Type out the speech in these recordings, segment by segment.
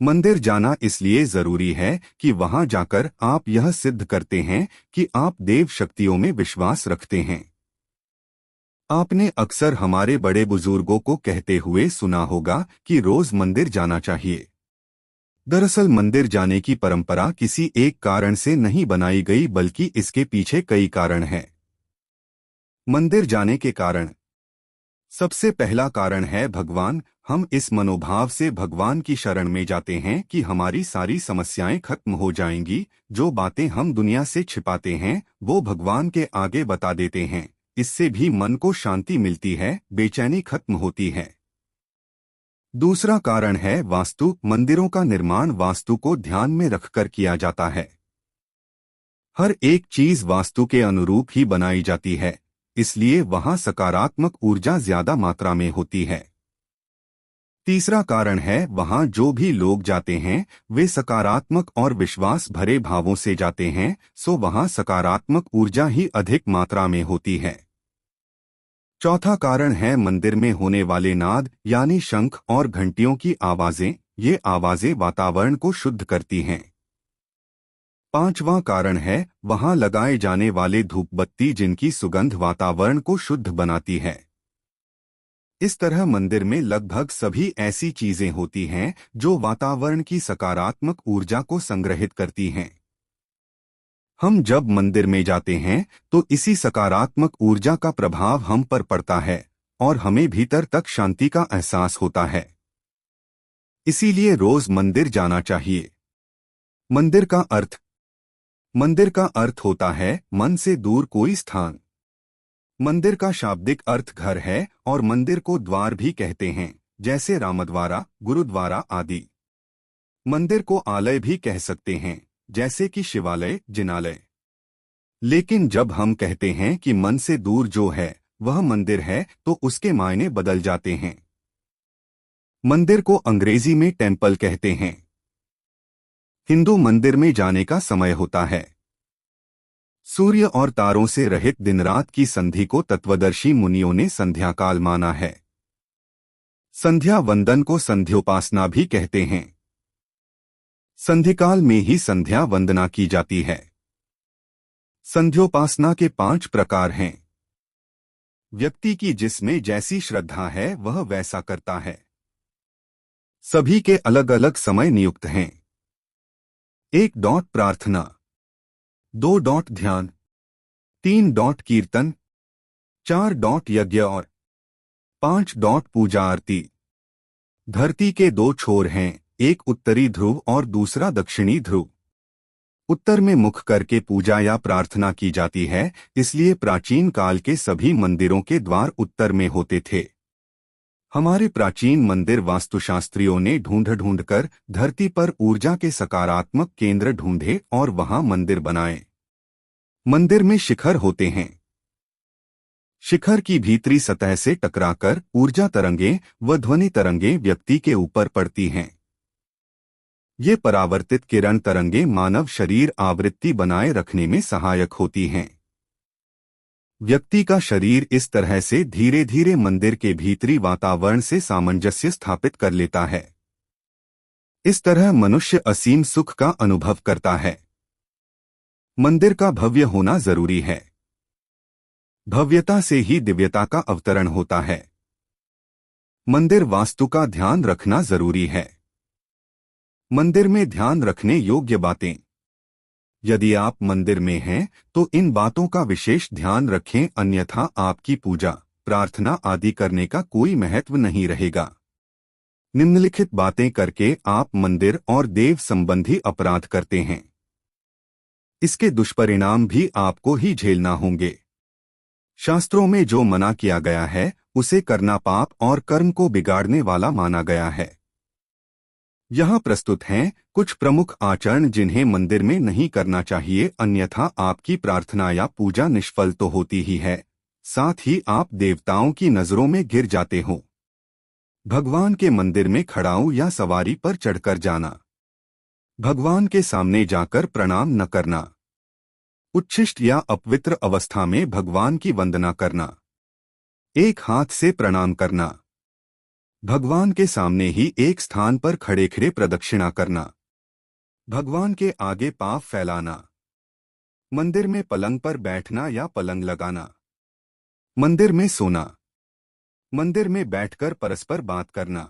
मंदिर जाना इसलिए जरूरी है कि वहां जाकर आप यह सिद्ध करते हैं कि आप देव शक्तियों में विश्वास रखते हैं। आपने अक्सर हमारे बड़े बुजुर्गों को कहते हुए सुना होगा कि रोज मंदिर जाना चाहिए। दरअसल मंदिर जाने की परंपरा किसी एक कारण से नहीं बनाई गई, बल्कि इसके पीछे कई कारण हैं। मंदिर जाने के कारण। सबसे पहला कारण है भगवान। हम इस मनोभाव से भगवान की शरण में जाते हैं कि हमारी सारी समस्याएं खत्म हो जाएंगी। जो बातें हम दुनिया से छिपाते हैं वो भगवान के आगे बता देते हैं। इससे भी मन को शांति मिलती है, बेचैनी खत्म होती है। दूसरा कारण है वास्तु। मंदिरों का निर्माण वास्तु को ध्यान में रखकर किया जाता है। हर एक चीज वास्तु के अनुरूप ही बनाई जाती है, इसलिए वहां सकारात्मक ऊर्जा ज्यादा मात्रा में होती है। तीसरा कारण है वहां जो भी लोग जाते हैं वे सकारात्मक और विश्वास भरे भावों से जाते हैं, सो वहां सकारात्मक ऊर्जा ही अधिक मात्रा में होती है। चौथा कारण है मंदिर में होने वाले नाद, यानी शंख और घंटियों की आवाजें। ये आवाजें वातावरण को शुद्ध करती हैं। पांचवां कारण है वहां लगाए जाने वाले धूप बत्ती, जिनकी सुगंध वातावरण को शुद्ध बनाती है। इस तरह मंदिर में लगभग सभी ऐसी चीजें होती हैं जो वातावरण की सकारात्मक ऊर्जा को संग्रहित करती हैं। हम जब मंदिर में जाते हैं तो इसी सकारात्मक ऊर्जा का प्रभाव हम पर पड़ता है और हमें भीतर तक शांति का एहसास होता है। इसीलिए रोज मंदिर जाना चाहिए। मंदिर का अर्थ। मंदिर का अर्थ होता है मन से दूर कोई स्थान। मंदिर का शाब्दिक अर्थ घर है और मंदिर को द्वार भी कहते हैं, जैसे रामद्वारा, गुरुद्वारा आदि। मंदिर को आलय भी कह सकते हैं, जैसे कि शिवालय, जिनालय। लेकिन जब हम कहते हैं कि मन से दूर जो है वह मंदिर है तो उसके मायने बदल जाते हैं। मंदिर को अंग्रेजी में टेम्पल कहते हैं। हिंदू मंदिर में जाने का समय होता है। सूर्य और तारों से रहित दिन रात की संधि को तत्वदर्शी मुनियों ने संध्या काल माना है। संध्या वंदन को संध्योपासना भी कहते हैं। संधिकाल में ही संध्या वंदना की जाती है। संध्योपासना के 5 प्रकार हैं। व्यक्ति की जिसमें जैसी श्रद्धा है वह वैसा करता है। सभी के अलग अलग समय नियुक्त हैं। 1 प्रार्थना, 2 ध्यान, 3 कीर्तन, 4 यज्ञ और 5 पूजा आरती। धरती के 2 छोर हैं, एक उत्तरी ध्रुव और दूसरा दक्षिणी ध्रुव। उत्तर में मुख करके पूजा या प्रार्थना की जाती है, इसलिए प्राचीन काल के सभी मंदिरों के द्वार उत्तर में होते थे। हमारे प्राचीन मंदिर वास्तुशास्त्रियों ने ढूंढ कर धरती पर ऊर्जा के सकारात्मक केंद्र ढूंढे और वहां मंदिर बनाए। मंदिर में शिखर होते हैं। शिखर की भीतरी सतह से टकराकर ऊर्जा तरंगें व ध्वनि तरंगें व्यक्ति के ऊपर पड़ती हैं। ये परावर्तित किरण तरंगें मानव शरीर आवृत्ति बनाए रखने में सहायक होती हैं। व्यक्ति का शरीर इस तरह से धीरे धीरे मंदिर के भीतरी वातावरण से सामंजस्य स्थापित कर लेता है। इस तरह मनुष्य असीम सुख का अनुभव करता है। मंदिर का भव्य होना जरूरी है। भव्यता से ही दिव्यता का अवतरण होता है। मंदिर वास्तु का ध्यान रखना जरूरी है। मंदिर में ध्यान रखने योग्य बातें। यदि आप मंदिर में हैं तो इन बातों का विशेष ध्यान रखें, अन्यथा आपकी पूजा, प्रार्थना आदि करने का कोई महत्व नहीं रहेगा। निम्नलिखित बातें करके आप मंदिर और देव संबंधी अपराध करते हैं। इसके दुष्परिणाम भी आपको ही झेलना होंगे। शास्त्रों में जो मना किया गया है उसे करना पाप और कर्म को बिगाड़ने वाला माना गया है। यहाँ प्रस्तुत हैं कुछ प्रमुख आचरण जिन्हें मंदिर में नहीं करना चाहिए, अन्यथा आपकी प्रार्थना या पूजा निष्फल तो होती ही है, साथ ही आप देवताओं की नजरों में गिर जाते हो। भगवान के मंदिर में खड़ाऊ या सवारी पर चढ़कर जाना। भगवान के सामने जाकर प्रणाम न करना। उच्छिष्ट या अपवित्र अवस्था में भगवान की वंदना करना। एक हाथ से प्रणाम करना। भगवान के सामने ही एक स्थान पर खड़े खड़े प्रदक्षिणा करना। भगवान के आगे पाँव फैलाना। मंदिर में पलंग पर बैठना या पलंग लगाना। मंदिर में सोना। मंदिर में बैठकर परस्पर बात करना।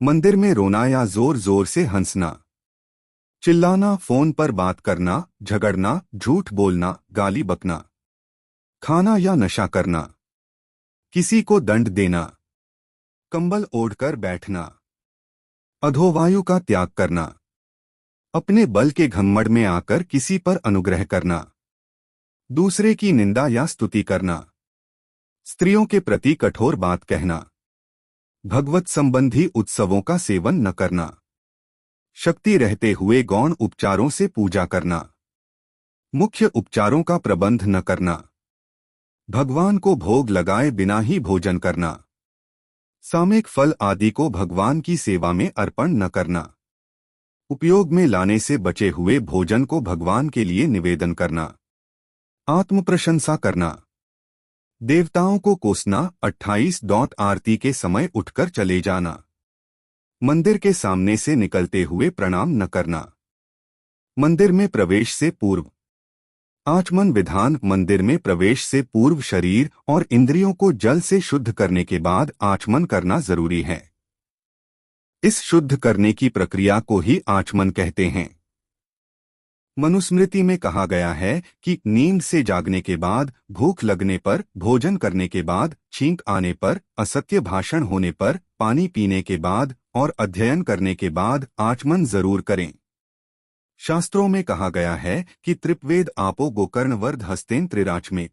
मंदिर में रोना या जोर जोर से हंसना। चिल्लाना, फोन पर बात करना, झगड़ना, झूठ बोलना, गाली बकना। खाना या नशा करना। किसी को दंड देना। कंबल ओढ़कर बैठना। अधोवायु का त्याग करना। अपने बल के घमंड में आकर किसी पर अनुग्रह करना। दूसरे की निंदा या स्तुति करना। स्त्रियों के प्रति कठोर बात कहना। भगवत संबंधी उत्सवों का सेवन न करना। शक्ति रहते हुए गौण उपचारों से पूजा करना। मुख्य उपचारों का प्रबंध न करना। भगवान को भोग लगाए बिना ही भोजन करना। सामयिक फल आदि को भगवान की सेवा में अर्पण न करना। उपयोग में लाने से बचे हुए भोजन को भगवान के लिए निवेदन करना। आत्म प्रशंसा करना। देवताओं को कोसना। 28 आरती के समय उठकर चले जाना। मंदिर के सामने से निकलते हुए प्रणाम न करना। मंदिर में प्रवेश से पूर्व। आचमन विधान। मंदिर में प्रवेश से पूर्व शरीर और इंद्रियों को जल से शुद्ध करने के बाद आचमन करना जरूरी है। इस शुद्ध करने की प्रक्रिया को ही आचमन कहते हैं। मनुस्मृति में कहा गया है कि नींद से जागने के बाद, भूख लगने पर, भोजन करने के बाद, छींक आने पर, असत्य भाषण होने पर, पानी पीने के बाद और अध्ययन करने के बाद आचमन जरूर करें। शास्त्रों में कहा गया है कि त्रिपवेद आपो गोकर्ण वर्ध हस्तेन त्रिराचमेत,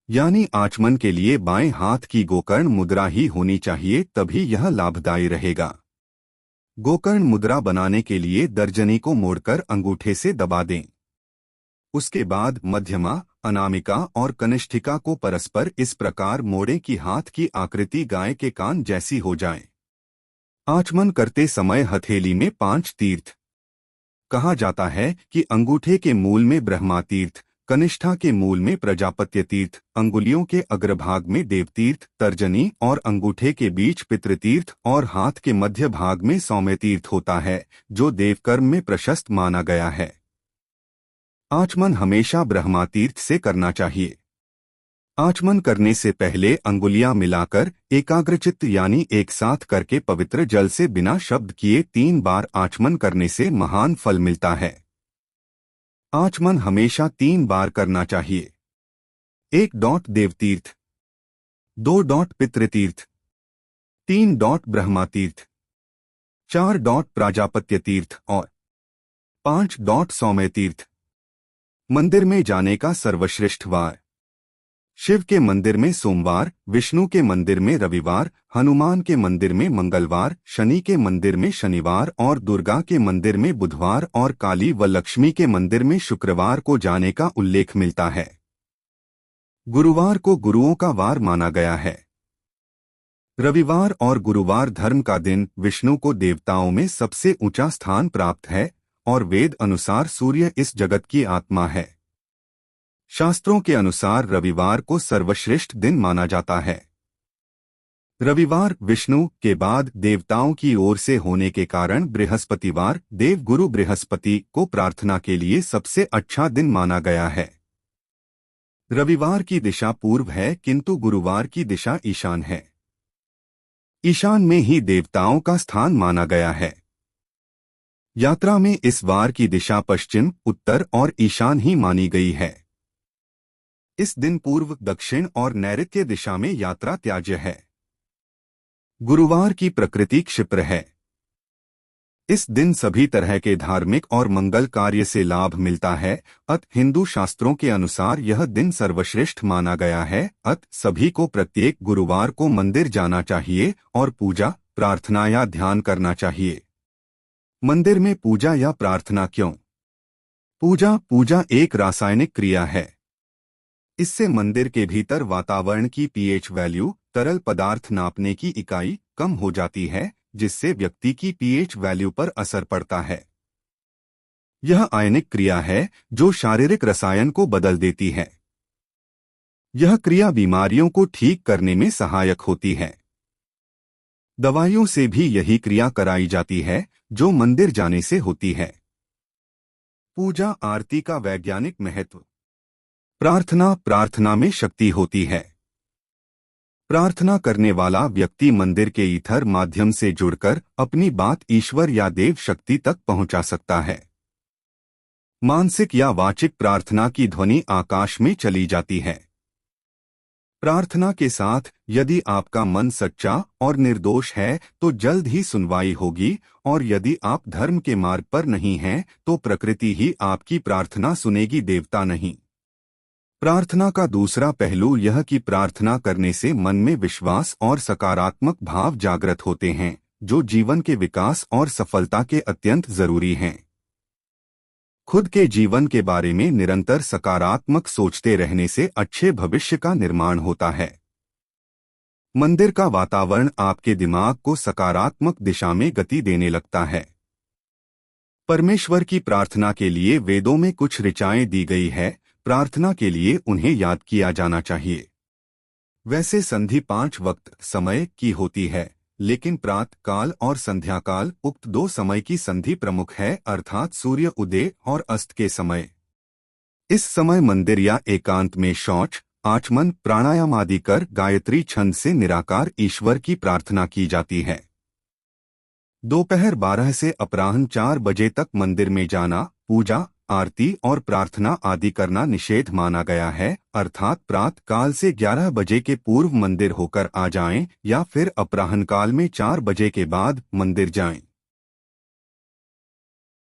यानी आचमन के लिए बाएं हाथ की गोकर्ण मुद्रा ही होनी चाहिए, तभी यह लाभदायी रहेगा। गोकर्ण मुद्रा बनाने के लिए तर्जनी को मोड़कर अंगूठे से दबा दें। उसके बाद मध्यमा, अनामिका और कनिष्ठिका को परस्पर इस प्रकार मोड़ें कि हाथ की आकृति गाय के कान जैसी हो जाए। आचमन करते समय हथेली में 5 तीर्थ। कहा जाता है कि अंगूठे के मूल में ब्रह्मा तीर्थ, कनिष्ठा के मूल में प्रजापत्य तीर्थ, अंगुलियों के अग्रभाग में देवतीर्थ, तर्जनी और अंगूठे के बीच पितृतीर्थ और हाथ के मध्य भाग में सौम्य तीर्थ होता है, जो देवकर्म में प्रशस्त माना गया है। आचमन हमेशा ब्रह्मा तीर्थ से करना चाहिए। आचमन करने से पहले अंगुलियां मिलाकर एकाग्रचित्त यानी एक साथ करके पवित्र जल से बिना शब्द किए 3 बार आचमन करने से महान फल मिलता है। आचमन हमेशा 3 बार करना चाहिए। 1 देवतीर्थ, 2 पितृतीर्थ, 3 ब्रह्मा तीर्थ, 4 प्राजापत्य तीर्थ और 5 सौम्य तीर्थ। मंदिर में जाने का सर्वश्रेष्ठ वार। शिव के मंदिर में सोमवार, विष्णु के मंदिर में रविवार, हनुमान के मंदिर में मंगलवार, शनि के मंदिर में शनिवार और दुर्गा के मंदिर में बुधवार और काली व लक्ष्मी के मंदिर में शुक्रवार को जाने का उल्लेख मिलता है। गुरुवार को गुरुओं का वार माना गया है। रविवार और गुरुवार धर्म का दिन। विष्णु को देवताओं में सबसे ऊंचा स्थान प्राप्त है और वेद अनुसार सूर्य इस जगत की आत्मा है। शास्त्रों के अनुसार रविवार को सर्वश्रेष्ठ दिन माना जाता है। रविवार विष्णु के बाद देवताओं की ओर से होने के कारण बृहस्पतिवार, देवगुरु बृहस्पति को प्रार्थना के लिए सबसे अच्छा दिन माना गया है। रविवार की दिशा पूर्व है किंतु गुरुवार की दिशा ईशान है। ईशान में ही देवताओं का स्थान माना गया है। यात्रा में इस वार की दिशा पश्चिम, उत्तर और ईशान ही मानी गई है। इस दिन पूर्व, दक्षिण और नैऋत्य दिशा में यात्रा त्याज्य है। गुरुवार की प्रकृति क्षिप्र है। इस दिन सभी तरह के धार्मिक और मंगल कार्य से लाभ मिलता है। हिंदू शास्त्रों के अनुसार यह दिन सर्वश्रेष्ठ माना गया है। सभी को प्रत्येक गुरुवार को मंदिर जाना चाहिए और पूजा, प्रार्थना या ध्यान करना चाहिए। मंदिर में पूजा या प्रार्थना क्यों? पूजा एक रासायनिक क्रिया है। इससे मंदिर के भीतर वातावरण की पीएच वैल्यू, तरल पदार्थ नापने की इकाई, कम हो जाती है, जिससे व्यक्ति की पीएच वैल्यू पर असर पड़ता है। यह आयनिक क्रिया है जो शारीरिक रसायन को बदल देती है। यह क्रिया बीमारियों को ठीक करने में सहायक होती है। दवाइयों से भी यही क्रिया कराई जाती है जो मंदिर जाने से होती है। पूजा आरती का वैज्ञानिक महत्व। प्रार्थना में शक्ति होती है। प्रार्थना करने वाला व्यक्ति मंदिर के ईथर माध्यम से जुड़कर अपनी बात ईश्वर या देव शक्ति तक पहुंचा सकता है। मानसिक या वाचिक प्रार्थना की ध्वनि आकाश में चली जाती है। प्रार्थना के साथ यदि आपका मन सच्चा और निर्दोष है तो जल्द ही सुनवाई होगी, और यदि आप धर्म के मार्ग पर नहीं हैं तो प्रकृति ही आपकी प्रार्थना सुनेगी, देवता नहीं। प्रार्थना का दूसरा पहलू यह कि प्रार्थना करने से मन में विश्वास और सकारात्मक भाव जागृत होते हैं, जो जीवन के विकास और सफलता के अत्यंत जरूरी हैं। खुद के जीवन के बारे में निरंतर सकारात्मक सोचते रहने से अच्छे भविष्य का निर्माण होता है। मंदिर का वातावरण आपके दिमाग को सकारात्मक दिशा में गति देने लगता है। परमेश्वर की प्रार्थना के लिए वेदों में कुछ ऋचाएं दी गई है। प्रार्थना के लिए उन्हें याद किया जाना चाहिए। वैसे संधि 5 वक्त समय की होती है, लेकिन प्रातः काल और संध्या काल उक्त 2 समय की संधि प्रमुख है, अर्थात सूर्य उदय और अस्त के समय। इस समय मंदिर या एकांत में शौच, आचमन, प्राणायाम आदि कर गायत्री छंद से निराकार ईश्वर की प्रार्थना की जाती है। दोपहर 12 से अपराह्न 4 बजे तक मंदिर में जाना, पूजा, आरती और प्रार्थना आदि करना निषेध माना गया है, अर्थात प्रातः काल से 11 बजे के पूर्व मंदिर होकर आ जाएं या फिर अपराह्न काल में 4 बजे के बाद मंदिर जाएं।